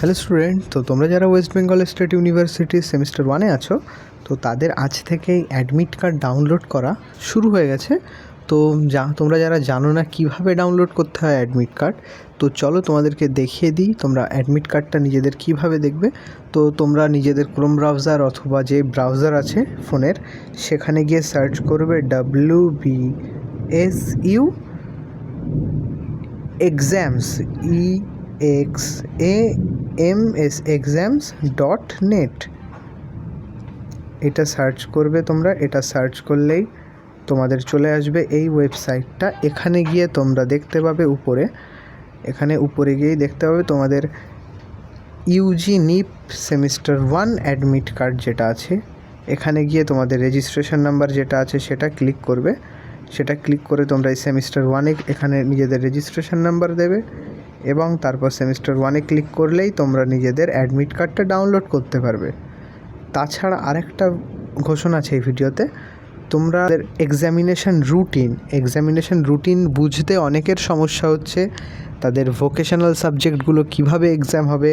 Hello student, তো তোমরা যারা ওয়েস্ট বেঙ্গল স্টেট ইউনিভার্সিটির সেমিস্টার 1-এ আছো, তো তাদের আজ থেকেই অ্যাডমিট কার্ড ডাউনলোড করা শুরু হয়ে গেছে। তো তোমরা যারা জানো না কীভাবে ডাউনলোড করতে হয় অ্যাডমিট কার্ড, তো চলো তোমাদেরকে দেখিয়ে দিই তোমরা অ্যাডমিট কার্ডটা নিজেদের কীভাবে দেখবে। তো তোমরা নিজেদের ক্রোম ব্রাউজার অথবা যে ব্রাউজার আছে ফোনের, সেখানে গিয়ে সার্চ করবে WBSU এক্সামস exams.net এটা সার্চ করবে তোমরা। এটা সার্চ করলেই তোমাদের চলে আসবে এই ওয়েবসাইটটা। এখানে গিয়ে তোমরা দেখতে পাবে উপরে গিয়েই দেখতে পাবে তোমাদের Yuji Nip semester 1 admit card যেটা আছে। এখানে গিয়ে তোমাদের রেজিস্ট্রেশন নাম্বার যেটা আছে সেটা ক্লিক করবে। সেটা ক্লিক করে তোমরা এই সেমিস্টার 1-এ এখানে নিজেদের রেজিস্ট্রেশন নাম্বার দেবে এবং তারপর সেমিস্টার 1-এ ক্লিক করলেই তোমরা নিজেদের অ্যাডমিট কার্ডটা ডাউনলোড করতে পারবে। তাছাড়া আরেকটা ঘোষণা আছে এই ভিডিওতে, তোমরা এক্সামিনেশন রুটিন বুঝতে অনেকের সমস্যা হচ্ছে। তাদের ভোকেশনাল সাবজেক্টগুলো কিভাবে এক্সাম হবে,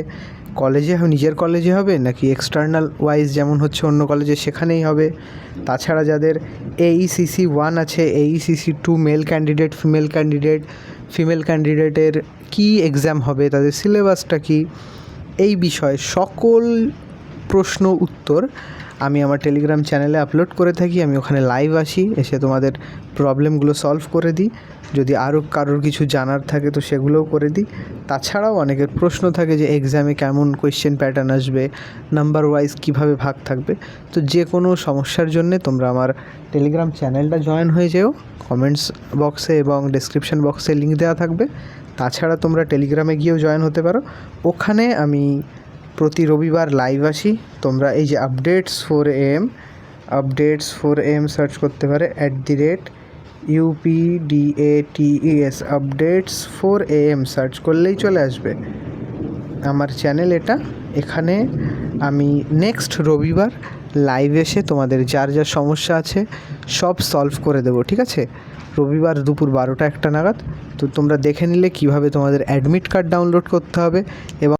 নিজের কলেজে হবে নাকি এক্সটার্নাল ওয়াইজ যেমন হচ্ছে অন্য কলেজে সেখানেই হবে। তাছাড়া যাদের AECC 1 আছে, AECC 2 মেল ক্যান্ডিডেটের কী এক্সাম হবে, তাদের সিলেবাসটা কী, এই বিষয়ে সকল প্রশ্ন উত্তর আমি আমার টেলিগ্রাম চ্যানেলে আপলোড করে থাকি। আমি ওখানে লাইভ আসি, এসে তোমাদের প্রবলেমগুলো সলভ করে দিই। যদি আরও কারোর কিছু জানার থাকে তো সেগুলোও করে দিই। তাছাড়াও অনেকের প্রশ্ন থাকে যে এক্সামে কেমন কোয়েশ্চেন প্যাটার্ন আসবে, নাম্বার ওয়াইজ কীভাবে ভাগ থাকবে। তো যে কোনো সমস্যার জন্যে তোমরা আমার টেলিগ্রাম চ্যানেলটা জয়েন হয়ে যেও। কমেন্টস বক্সে এবং ডেসক্রিপশন বক্সে লিঙ্ক দেওয়া থাকবে। তাছাড়া তোমরা টেলিগ্রামে গিয়েও জয়েন হতে পারো। ওখানে আমি প্রতি রবিবার লাইভ আসি। তোমরা এই যে আপডেটস 4am সার্চ করতে পারে @UPDATES আপডেটস 4am সার্চ করলেই চলে আসবে আমার চ্যানেল এটা। এখানে আমি নেক্সট রবিবার লাইভ এসে তোমাদের যার যা সমস্যা আছে সব সলভ করে দেবো, ঠিক আছে? রবিবার দুপুর 12টা 1টা নাগাদ। তো তোমরা দেখে নিলে কীভাবে তোমাদের অ্যাডমিট কার্ড ডাউনলোড করতে হবে এবং